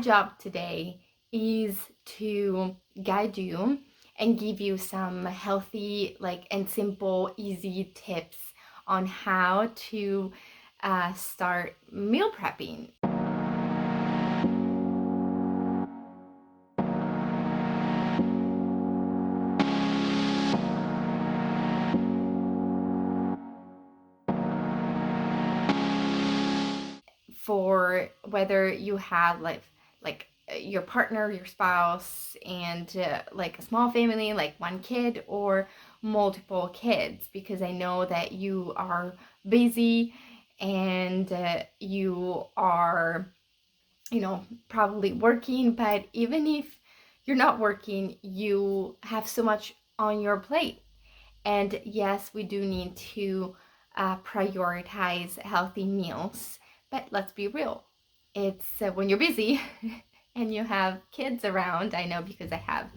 job today is to guide you and give you some healthy, and simple, easy tips on how to start meal prepping. For whether you have your partner, your spouse, and like a small family, like one kid or multiple kids, because I know that you are busy and you are, probably working. But even if you're not working, you have so much on your plate. And yes, we do need to prioritize healthy meals. But let's be real. It's when you're busy and you have kids around. I know, because I have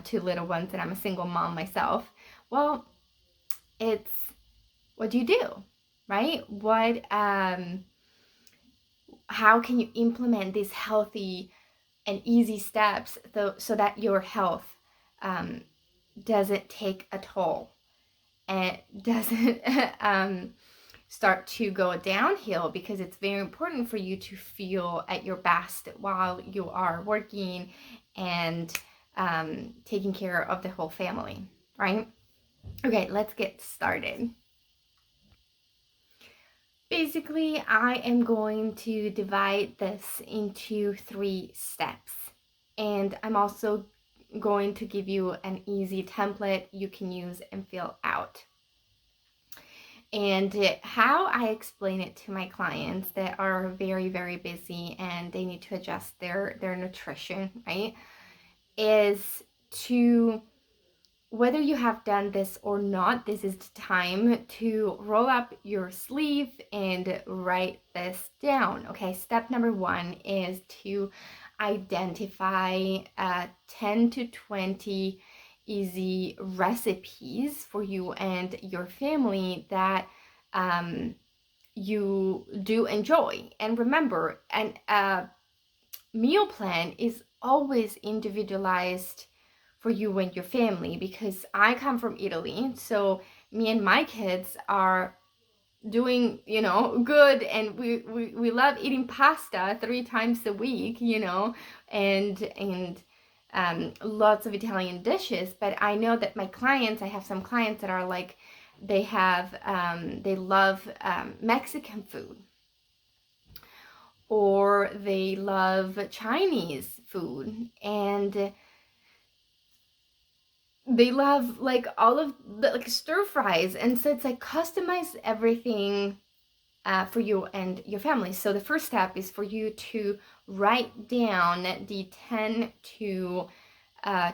2 little ones and I'm a single mom myself. Well, it's what do you do, right? How can you implement these healthy and easy steps so that your health doesn't take a toll and doesn't start to go downhill? Because it's very important for you to feel at your best while you are working and taking care of the whole family, right? Okay, let's get started. Basically, I am going to divide this into 3 steps, and I'm also going to give you an easy template you can use and fill out. And how I explain it to my clients that are very, very busy and they need to adjust their nutrition, right, is to, whether you have done this or not, this is the time to roll up your sleeve and write this down. Okay, step number 1 is to identify 10 to 20 easy recipes for you and your family that you do enjoy. And remember, a meal plan is always individualized for you and your family, because I come from Italy, so me and my kids are doing, good, and we love eating pasta 3 times a week, and lots of Italian dishes. But I know that I have some clients that are like, they love Mexican food, or they love Chinese food, and they love all of the stir fries. And so it's customize everything for you and your family. So the first step is for you to write down the 10 to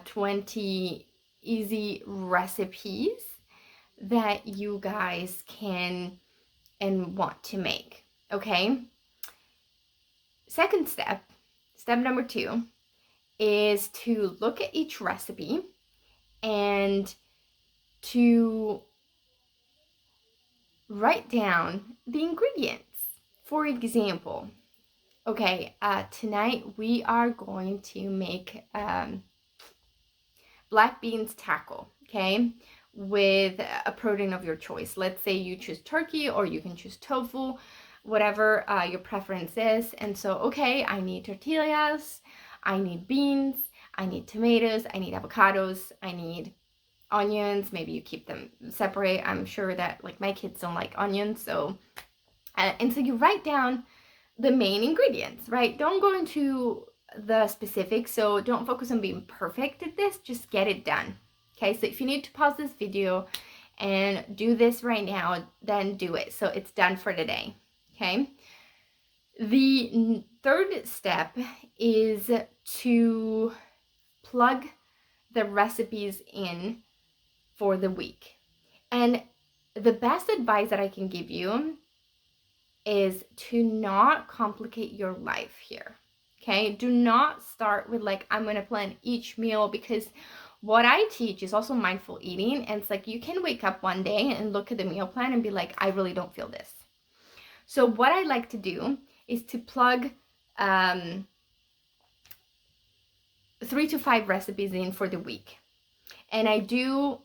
20 easy recipes that you guys can and want to make. Okay. Second step number 2, is to look at each recipe and to write down the ingredients. For example, okay, tonight we are going to make black beans taco, okay, with a protein of your choice. Let's say you choose turkey, or you can choose tofu, whatever your preference is. And so, okay, I need tortillas, I need beans, I need tomatoes, I need avocados, I need onions. Maybe you keep them separate. I'm sure that my kids don't like onions. So, and so you write down the main ingredients, right? Don't go into the specifics. So don't focus on being perfect at this. Just get it done. Okay. So if you need to pause this video and do this right now, then do it. So it's done for today. Okay. The third step is to plug the recipes in for the week. And the best advice that I can give you is to not complicate your life here. Okay? Do not start with I'm going to plan each meal, because what I teach is also mindful eating. And it's you can wake up one day and look at the meal plan and be like, I really don't feel this. So what I like to do is to plug 3 to 5 recipes in for the week. And I do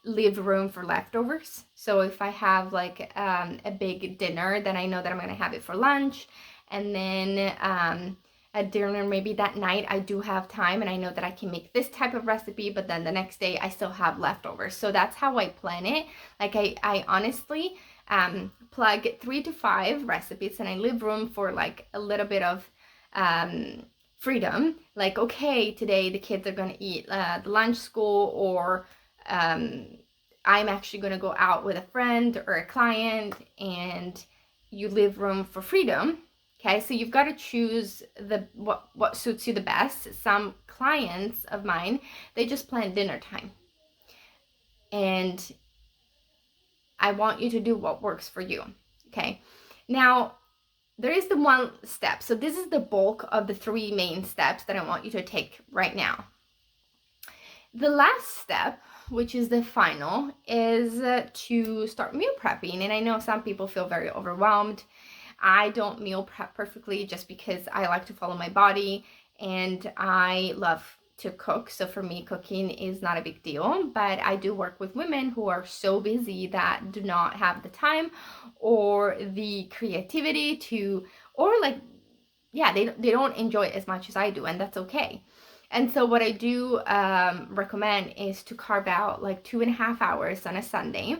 leave room for leftovers. So if I have like a big dinner, then I know that I'm gonna have it for lunch. And then at dinner, maybe that night, I do have time and I know that I can make this type of recipe, but then the next day I still have leftovers. So that's how I plan it. Like I honestly plug 3 to 5 recipes, and I leave room for like a little bit of freedom. Like, okay, today the kids are gonna eat the lunch school, or I'm actually gonna go out with a friend or a client, and you leave room for freedom. Okay, so you've got to choose what suits you the best. Some clients of mine, they just plan dinner time. And I want you to do what works for you. Okay, now there is the one step. So this is the bulk of the 3 main steps that I want you to take right now. The last step, which is the final, is to start meal prepping. And I know some people feel very overwhelmed. I don't meal prep perfectly just because I like to follow my body and I love to cook. So for me, cooking is not a big deal, but I do work with women who are so busy that do not have the time or the creativity to, or like, yeah, they don't enjoy it as much as I do, and that's okay. And so what I do recommend is to carve out like 2.5 hours on a Sunday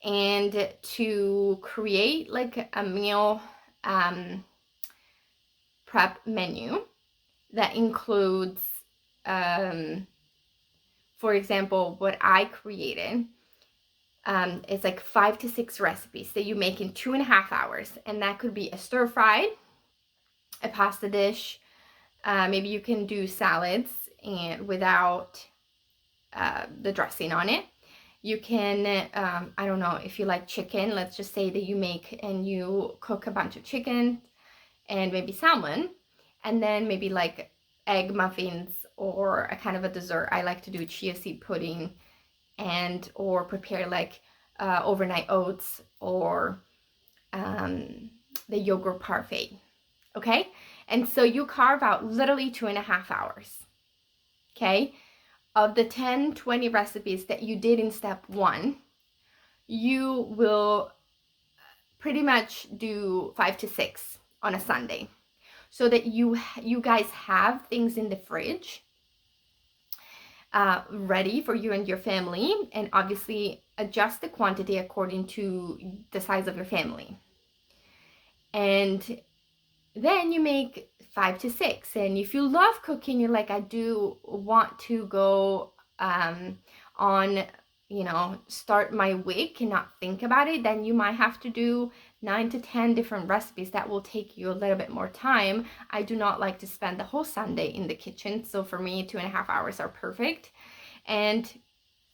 and to create like a meal prep menu that includes, for example, what I created. It's like 5 to 6 recipes that you make in 2.5 hours, and that could be a stir fry, a pasta dish. Maybe you can do salads and without the dressing on it. You can, I don't know, if you like chicken, let's just say that you make and you cook a bunch of chicken and maybe salmon, and then maybe like egg muffins or a kind of a dessert. I like to do chia seed pudding, and or prepare like overnight oats or the yogurt parfait. Okay, and so you carve out literally 2.5 hours. Okay, of the 10-20 recipes that you did in step 1, you will pretty much do 5 to 6 on a Sunday, so that you guys have things in the fridge ready for you and your family, and obviously adjust the quantity according to the size of your family. And then you make 5 to 6. And if you love cooking, you're like, I do want to go on, you know, start my week and not think about it, then you might have to do 9 to 10 different recipes. That will take you a little bit more time. I do not like to spend the whole Sunday in the kitchen, so for me 2.5 hours are perfect. And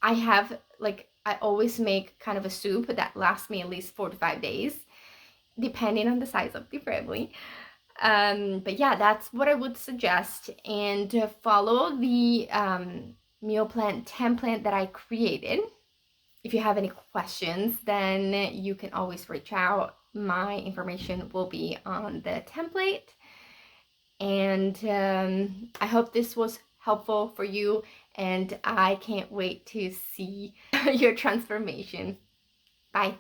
I have like, I always make kind of a soup that lasts me at least 4 to 5 days, depending on the size of the family. But yeah, that's what I would suggest. And follow the meal plan template that I created. If you have any questions, then you can always reach out. My information will be on the template. And I hope this was helpful for you, and I can't wait to see your transformation. Bye.